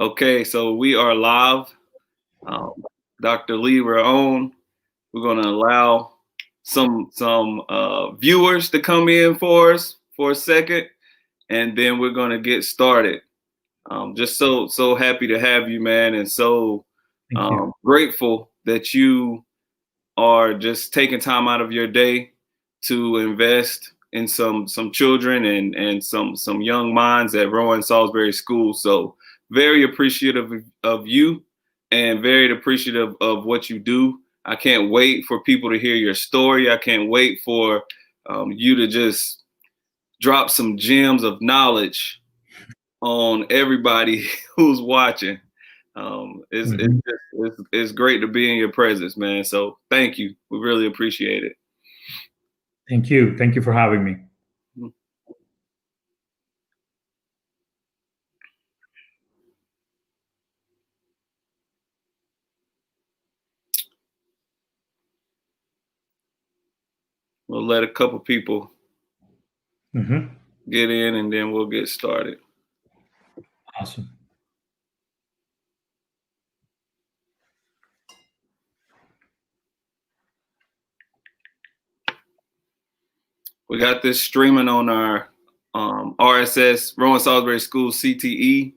Okay, so we are live. Um, Dr. Lee, we're on. We're going to allow some viewers to come in for us for a second, and then we're going to get started. Just so happy to have you, man, and so Thank you. grateful that you are just taking time out of your day to invest in some children and some young minds at Rowan Salisbury School. So very appreciative of you and very appreciative of what you do. I can't wait for people to hear your story. I can't wait for you to just drop some gems of knowledge on everybody who's watching. Mhm. It's great to be in your presence, man. So thank you. We really appreciate it. Thank you. Thank you for having me. We'll let a couple people Hmm. get in and then we'll get started. Awesome. We got this streaming on our RSS Rowan Salisbury School CTE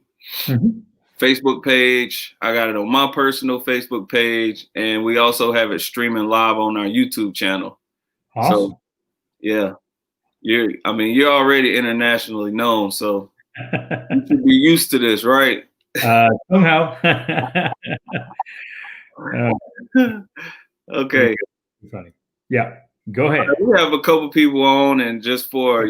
Hmm. Facebook page. I got it on my personal Facebook page, and we also have it streaming live on our YouTube channel. So Awesome. yeah, you're already internationally known, so you should be used to this, right? Somehow. Uh, Okay. Funny. Yeah. Go ahead. We have a couple people on, and just for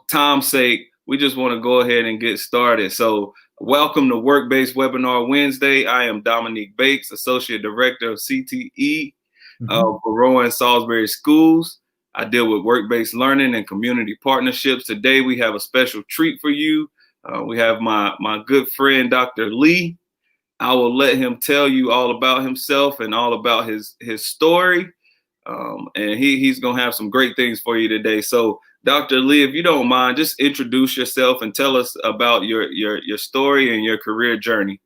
time's sake, we just want to go ahead and get started. So, welcome to Work-Based Webinar Wednesday. I am Dominique Bates, Associate Director of CTE Hmm. for Rowan Salisbury Schools. I deal with work-based learning and community partnerships. Today, we have a special treat for you. We have my good friend, Dr. Lee. I will let him tell you all about himself and all about his story. And he's going to have some great things for you today. So, Dr. Lee, if you don't mind, just introduce yourself and tell us about your story and your career journey.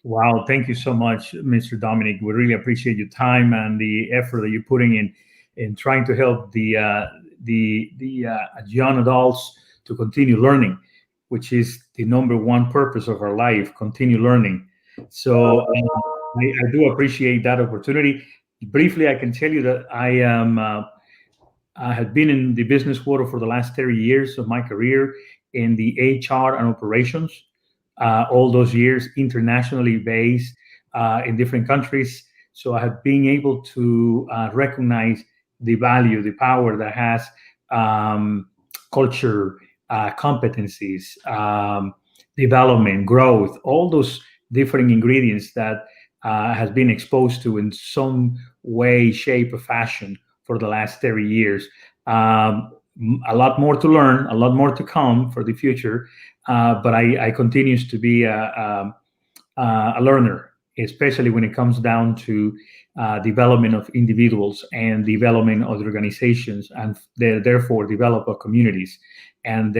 Wow. Thank you so much, Mr. Dominic. We really appreciate your time and the effort that you're putting in trying to help the young adults to continue learning, which is the number one purpose of our life, continue learning. So I do appreciate that opportunity. Briefly, I can tell you that I have been in the business world for the last 30 years of my career in the HR and operations. All those years internationally based in different countries. So I have been able to recognize the value, the power that has culture, competencies, development, growth, all those different ingredients that has been exposed to in some way, shape, or fashion for the last 30 years. Um, a lot more to learn, a lot more to come for the future, but I continues to be a learner, especially when it comes down to development of individuals and development of organizations, and therefore develop of communities, and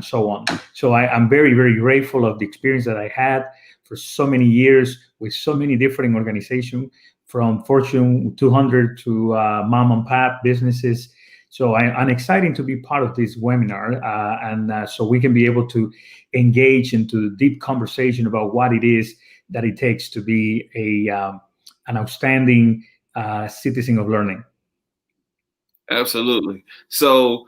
so on. So I'm very very grateful of the experience that I had for so many years with so many different organizations, from Fortune 200 to mom and pop businesses. So I'm excited to be part of this webinar, and so we can be able to engage into deep conversation about what it is that it takes to be an outstanding citizen of learning. Absolutely. So,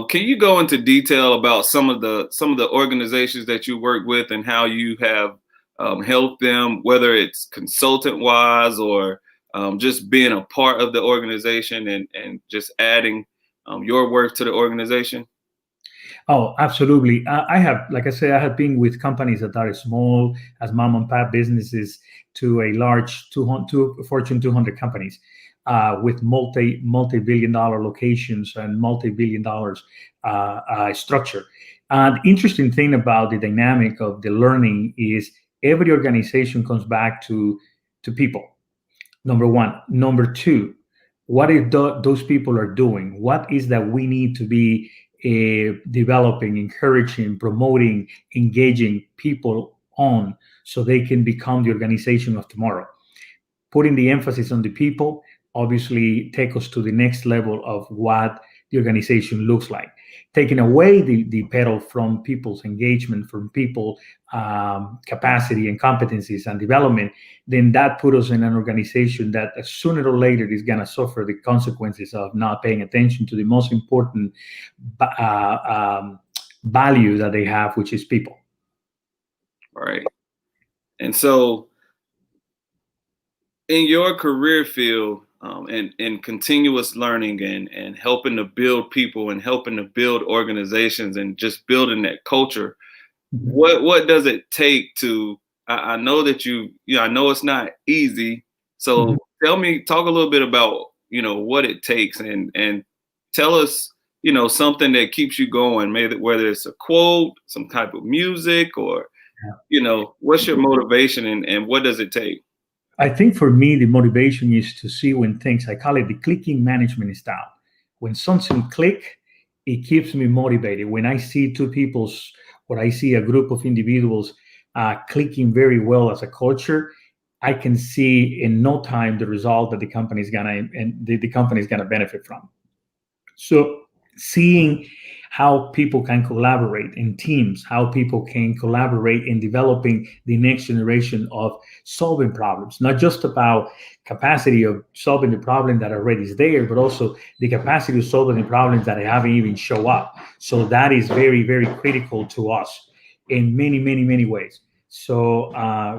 can you go into detail about some of the organizations that you work with and how you have helped them, whether it's consultant wise or just being a part of the organization and just adding your work to the organization? Oh, absolutely. I have, like I said, I have been with companies that are small as mom and pop businesses to a large 200, Fortune 200 companies with multi-billion dollar locations and multi-billion dollars structure. And the interesting thing about the dynamic of the learning is every organization comes back to people. Number one. Number two, what if those people are doing? What is that we need to be developing, encouraging, promoting, engaging people on so they can become the organization of tomorrow. Putting the emphasis on the people obviously take us to the next level of what the organization looks like. Taking away the pedal from people's engagement, from people capacity and competencies and development, then that put us in an organization that sooner or later is going to suffer the consequences of not paying attention to the most important value that they have, which is people. Right. And so in your career field, and continuous learning and helping to build people and helping to build organizations and just building that culture, Mm-hmm. what does it take to, I know that I know it's not easy. So Mm-hmm. talk a little bit about, what it takes, and tell us, something that keeps you going, maybe whether it's a quote, some type of music, or, what's your motivation, and what does it take? I think for me, the motivation is to see when things, I call it the clicking management style. When something click, it keeps me motivated. When I see two people's, or I see a group of individuals clicking very well as a culture, I can see in no time the result that the company is gonna and the company is gonna benefit from. So seeing how people can collaborate in teams, how people can collaborate in developing the next generation of solving problems, not just about capacity of solving the problem that already is there, but also the capacity of solving the problems that haven't even show up. So that is very, very critical to us in many, many, many ways. So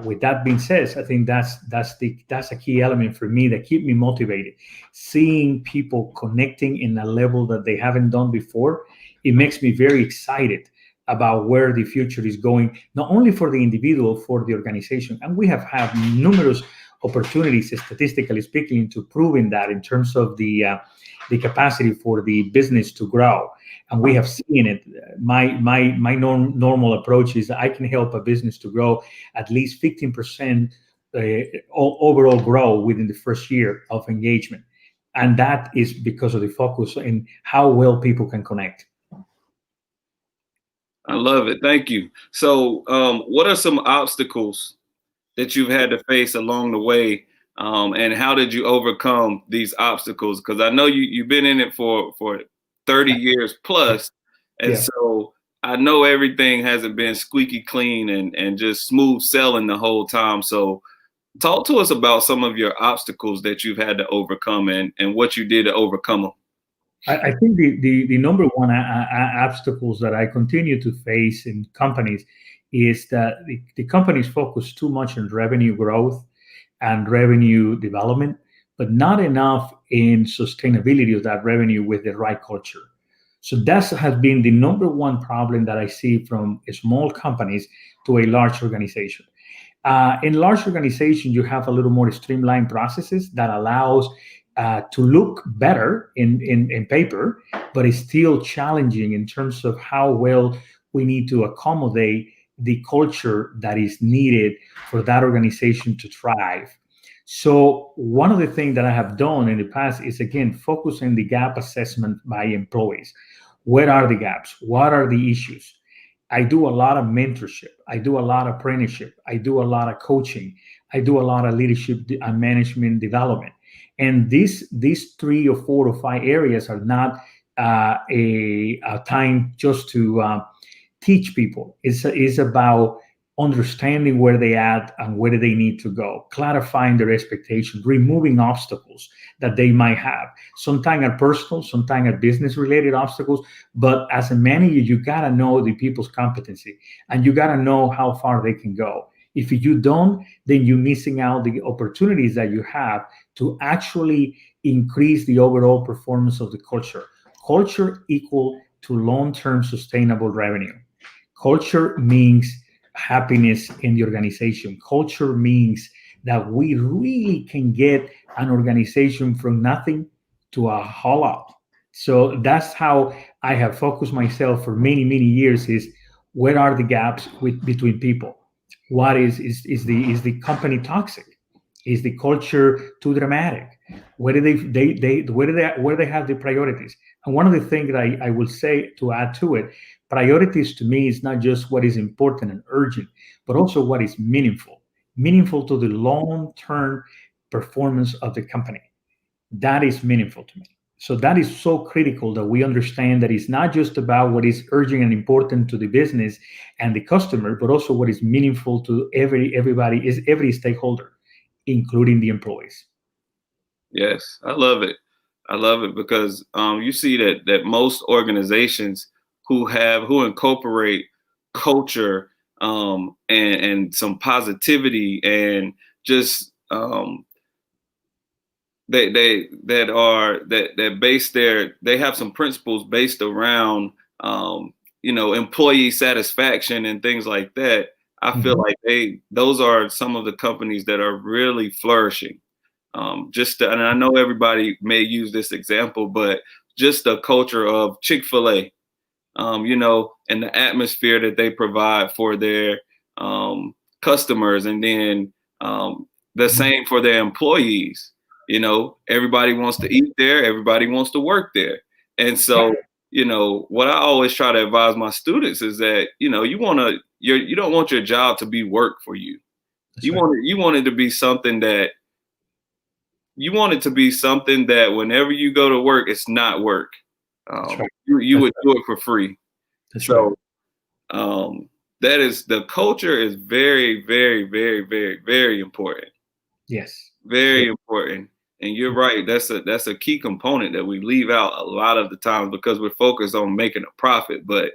with that being said, I think that's a key element for me that keep me motivated. Seeing people connecting in a level that they haven't done before, it makes me very excited about where the future is going, not only for the individual, for the organization. And we have had numerous opportunities, statistically speaking, to proving that in terms of the capacity for the business to grow. And we have seen it. My normal approach is I can help a business to grow at least 15% overall grow within the first year of engagement. And that is because of the focus in how well people can connect. I love it. Thank you. So, what are some obstacles that you've had to face along the way, and how did you overcome these obstacles? Because I know you've been in it for 30 years plus, and Yeah. so I know everything hasn't been squeaky clean and just smooth sailing the whole time. So, talk to us about some of your obstacles that you've had to overcome, and what you did to overcome them. I think the number one obstacles that I continue to face in companies is that the companies focus too much on revenue growth and revenue development, but not enough in sustainability of that revenue with the right culture. So that has been the number one problem that I see from small companies to a large organization. In large organizations, you have a little more streamlined processes that allows to look better in paper, but it's still challenging in terms of how well we need to accommodate the culture that is needed for that organization to thrive. So one of the things that I have done in the past is, again, focus on the gap assessment by employees. Where are the gaps? What are the issues? I do a lot of mentorship. I do a lot of apprenticeship. I do a lot of coaching. I do a lot of leadership and management development. And these 3 or 4 or 5 areas are not a time just to teach people. It's about understanding where they at and where they need to go, clarifying their expectations, removing obstacles that they might have. Sometimes are personal, sometimes are business related obstacles. But as a manager, you gotta know the people's competency and you gotta know how far they can go. If you don't, then you're missing out the opportunities that you have to actually increase the overall performance of the culture. Culture equal to long-term sustainable revenue. Culture means happiness in the organization. Culture means that we really can get an organization from nothing to a whole lot. So that's how I have focused myself for many, many years is where are the gaps between people? What is the company toxic? Is the culture too dramatic? Where do where do they have the priorities? And one of the things that I will say to add to it, Priorities to me is not just what is important and urgent, but also what is meaningful to the long-term performance of the company. That is meaningful to me. So that is so critical that we understand that it's not just about what is urgent and important to the business and the customer, but also what is meaningful to everybody, is every stakeholder, including the employees. Yes, I love it. I love it because you see that most organizations who incorporate culture and some positivity and just that base they have some principles based around employee satisfaction and things like that. I feel Mhm. like those are some of the companies that are really flourishing. And I know everybody may use this example, but just the culture of Chick-fil-A, and the atmosphere that they provide for their customers, and then the same for their employees. Everybody wants to eat there, everybody wants to work there. And Yeah, so, what I always try to advise my students is that, you don't want your job to be work for you. that's You right. want it to be something that whenever you go to work, it's not work. That's right. You That's would right. do it for free. That's right. So that is the culture is very, very, very, very, very important. Yes. Very important. And you're right. That's a key component that we leave out a lot of the times because we're focused on making a profit. But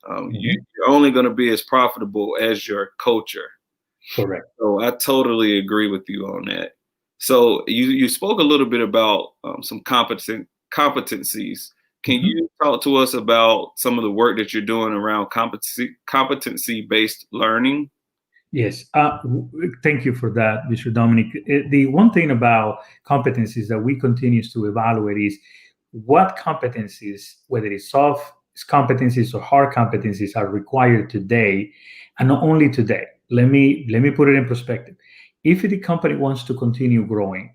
Mhm. you're only going to be as profitable as your culture. Correct. So I totally agree with you on that. So you spoke a little bit about some competencies. Can Mhm. you talk to us about some of the work that you're doing around competency based learning? Yes. Thank you for that, Mr. Dominic. The one thing about competencies that we continues to evaluate is what competencies, whether it's soft competencies or hard competencies, are required today, and not only today. Let me put it in perspective. If the company wants to continue growing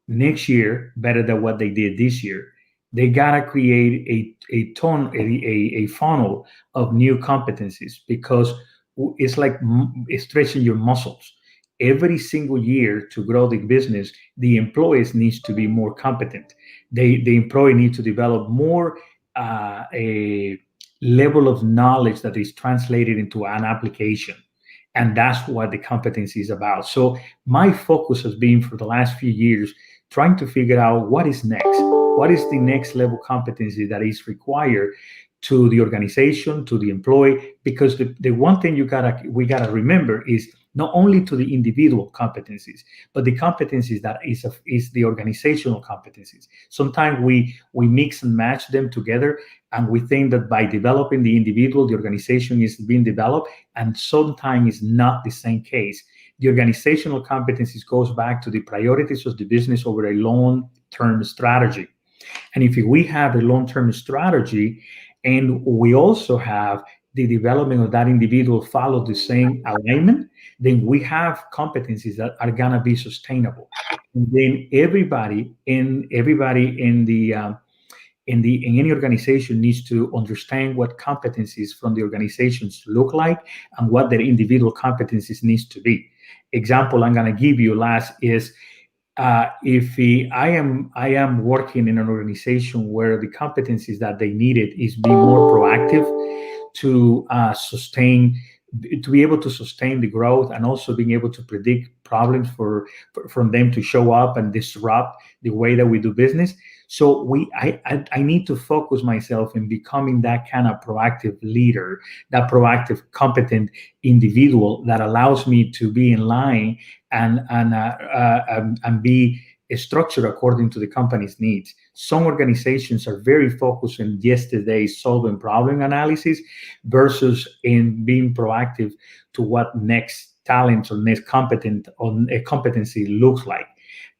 next year better than what they did this year, they gotta create a funnel of new competencies, because it's like stretching your muscles. Every single year to grow the business, the employees needs to be more competent. The employee needs to develop more a level of knowledge that is translated into an application, and that's what the competency is about. So my focus has been for the last few years trying to figure out what is next. What is the next level competency that is required to the organization, to the employee? Because the one thing we gotta remember is not only to the individual competencies, but the competencies that is the organizational competencies. Sometimes we mix and match them together, and we think that by developing the individual, the organization is being developed, and sometimes it's not the same case. The organizational competencies goes back to the priorities of the business over a long-term strategy. And if we have a long-term strategy and we also have the development of that individual follow the same alignment, then we have competencies that are gonna be sustainable. And then everybody in any organization needs to understand what competencies from the organizations look like and what their individual competencies needs to be. Example I'm going to give you last is if I am working in an organization where the competencies that they needed is be more proactive to sustain, to be able to sustain the growth, and also being able to predict problems from them to show up and disrupt the way that we do business. So I need to focus myself in becoming that kind of proactive leader, that proactive competent individual that allows me to be in line and be structured according to the company's needs. Some organizations are very focused on yesterday solving problem analysis versus in being proactive to what next talent or next competent or a competency looks like.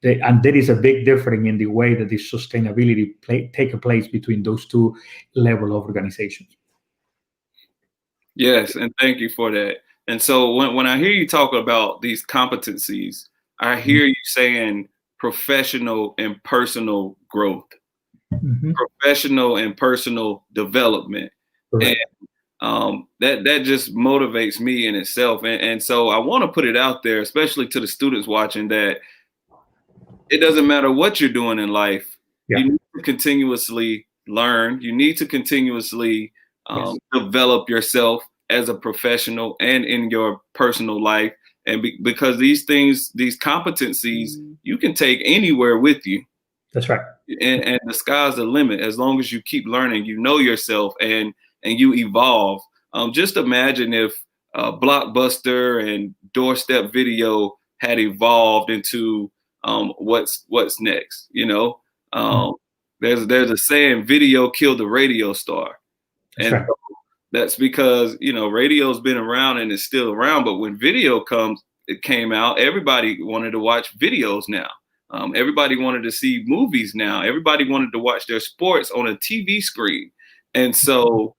And there is a big difference in the way that the sustainability take place between those two level of organizations. Yes, and thank you for that. And so when I hear you talk about these competencies, I hear you saying professional and personal growth, Mhm. professional and personal development. And Correct. that just motivates me in itself. And so I want to put it out there, especially to the students watching, that it doesn't matter what you're doing in life. Yeah. You need to continuously learn. You need to continuously Yes. develop yourself as a professional and in your personal life. And because these things, these competencies, you can take anywhere with you. That's right. And the sky's the limit as long as you keep learning. You know yourself and you evolve. Just imagine if Blockbuster and doorstep video had evolved into what's next. You know, Mm. there's a saying, video killed the radio star, That's and right. so that's because, you know, radio's been around and it's still around, but when it came out, everybody wanted to watch videos now. Everybody wanted to see movies now. Everybody wanted to watch their sports on a TV screen. And so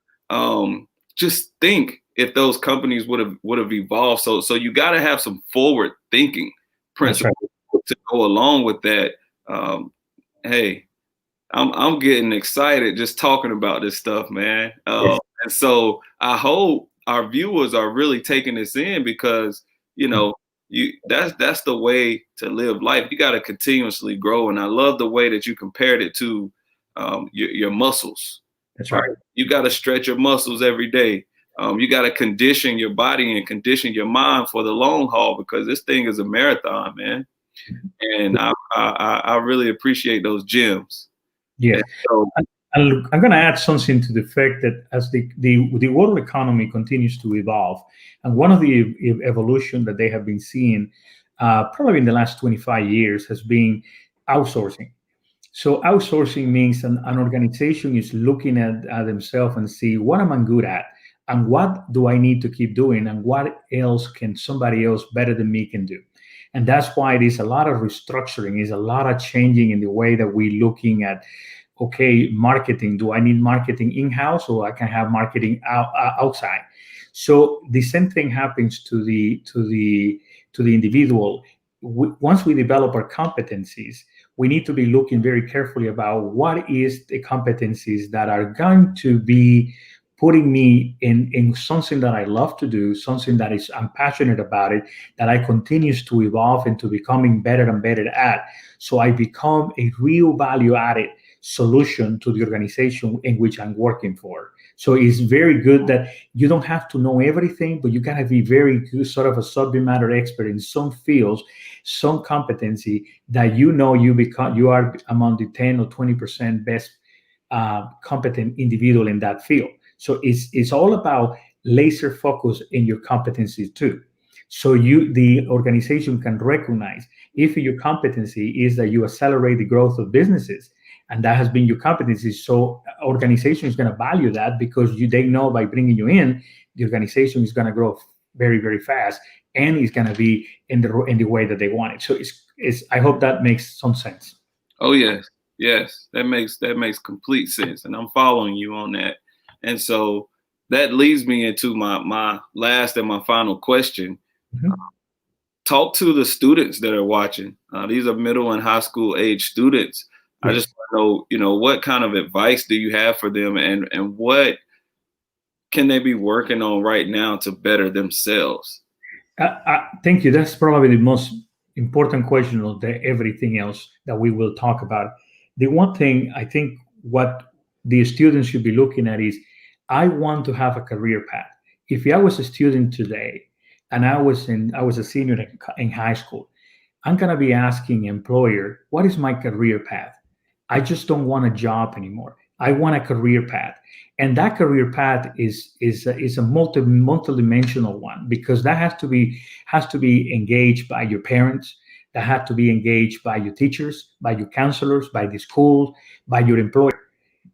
just think if those companies would have evolved. So you got to have some forward thinking That's right. principles to go along with that. Hey, I'm getting excited just talking about this stuff, man. Yes. And so I hope our viewers are really taking this in, because, you know, that's the way to live life. You got to continuously grow. And I love the way that you compared it to your muscles. That's Right? right. You got to stretch your muscles every day. You got to condition your body and condition your mind for the long haul, because this thing is a marathon, man. And I really appreciate those gems. Yes. And so, And look, I'm going to add something to the fact that as the world economy continues to evolve, and one of the evolution that they have been seeing probably in the last 25 years has been outsourcing. So outsourcing means an organization is looking at themselves and see, what am I good at, and what do I need to keep doing, and what else can somebody else better than me can do. And that's why it is a lot of restructuring, is a lot of changing in the way that we're looking at, okay, marketing. Do I need marketing in-house, or I can have marketing outside? So the same thing happens to the individual. Once we develop our competencies, we need to be looking very carefully about what is the competencies that are going to be putting me in something that I love to do, something that is I'm passionate about it, that I continues to evolve into becoming better and better at. So I become a real value added solution to the organization in which I'm working for. So it's very good that you don't have to know everything, but you gotta be very good, sort of a subject matter expert in some fields, some competency that you are among the 10 or 20% best competent individual in that field. So it's all about laser focus in your competencies too. So the organization can recognize if your competency is that you accelerate the growth of businesses, and that has been your competency. So organization is going to value that, because they know by bringing you in, the organization is going to grow very, very fast, and it's going to be in the way that they want it. So it's I hope that makes some sense. oh yes, that makes complete sense, and I'm following you on that. And so that leads me into my last and my final question. Mhm. Talk to the students that are watching. These are middle and high school age students. I Yes. just want to know, you know, what kind of advice do you have for them, and what can they be working on right now to better themselves? Thank you. That's probably the most important question of everything else that we will talk about. The one thing I think what the students should be looking at is, I want to have a career path. If I was a student today and I was a senior in high school, I'm gonna be asking employer, what is my career path? I just don't want a job anymore. I want a career path, and that career path is a multi-dimensional one, because that has to be engaged by your parents, that has to be engaged by your teachers, by your counselors, by the school, by your employer.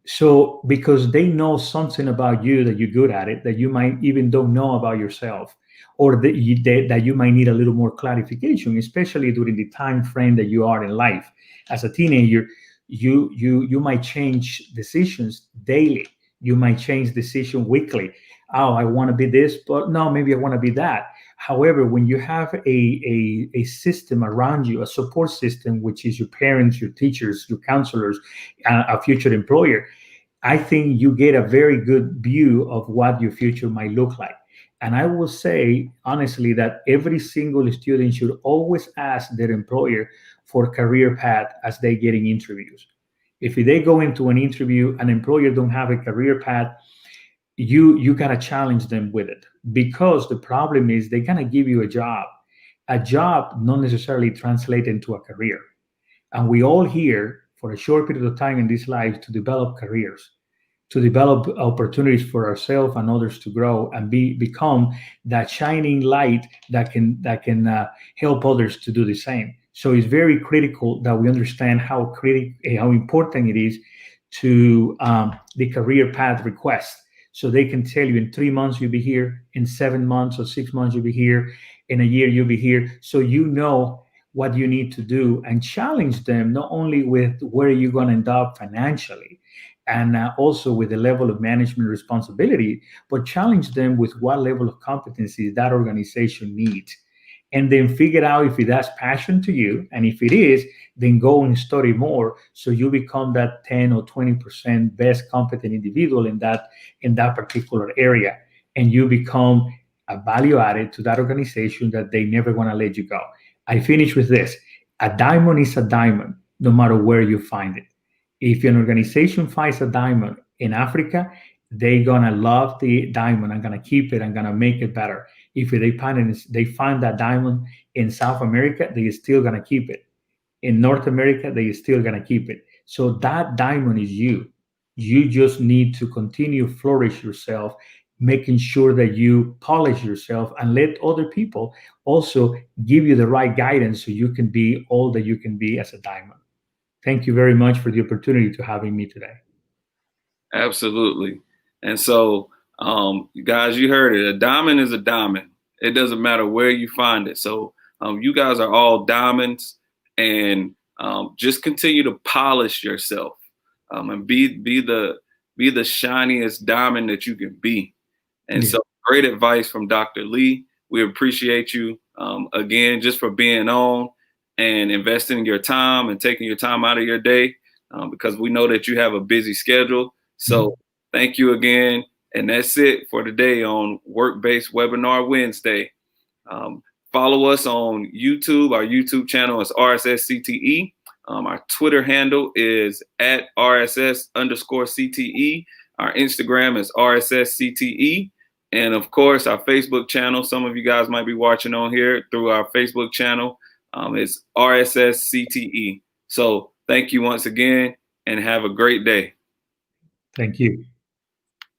So because they know something about you that you're good at it, that you might even don't know about yourself, or that you might need a little more clarification, especially during the time frame that you are in life. As a teenager, you might change decisions daily. You might change decision weekly. Oh, I want to be this, but no, maybe I want to be that. However, when you have a system around you, a support system, which is your parents, your teachers, your counselors, a future employer, I think you get a very good view of what your future might look like. And I will say honestly that every single student should always ask their employer for career path as they getting interviews. If they go into an interview, an employer don't have a career path, you gotta challenge them with it, because the problem is they're gonna give you a job not necessarily translate into a career. And we all here for a short period of time in this life to develop careers, to develop opportunities for ourselves and others to grow and become that shining light that can help others to do the same. So it's very critical that we understand how important it is to the career path request. So they can tell you in 3 months you'll be here, in 7 months or 6 months you'll be here, in a year you'll be here. So you know what you need to do, and challenge them not only with where you're going to end up financially, and also with the level of management responsibility, but challenge them with what level of competency that organization needs. And then figure out if that's passion to you. And if it is, then go and study more so you become that 10 or 20% best competent individual in that particular area. And you become a value added to that organization that they never want to let you go. I finish with this. A diamond is a diamond, no matter where you find it. If an organization finds a diamond in Africa, they're gonna love the diamond and gonna keep it and gonna make it better. If they find that diamond in South America, they still gonna keep it. In North America, they still gonna keep it. So that diamond is you. You just need to continue flourish yourself, making sure that you polish yourself and let other people also give you the right guidance so you can be all that you can be as a diamond. Thank you very much for the opportunity to having me today. Absolutely. And so, guys, you heard it. A diamond is a diamond. It doesn't matter where you find it. So, you guys are all diamonds, and just continue to polish yourself, and be the shiniest diamond that you can be. And Yeah. so, great advice from Dr. Lee. We appreciate you again just for being on and investing your time and taking your time out of your day, because we know that you have a busy schedule. Mhm. So thank you again. And that's it for today on Work-Based Webinar Wednesday. Um, Follow us on YouTube. Our YouTube channel is RSS CTE. Our Twitter handle is at RSS_CTE. Our Instagram is RSS CTE. And of course, our Facebook channel, some of you guys might be watching on here through our Facebook channel, is RSS CTE. So thank you once again and have a great day. Thank you.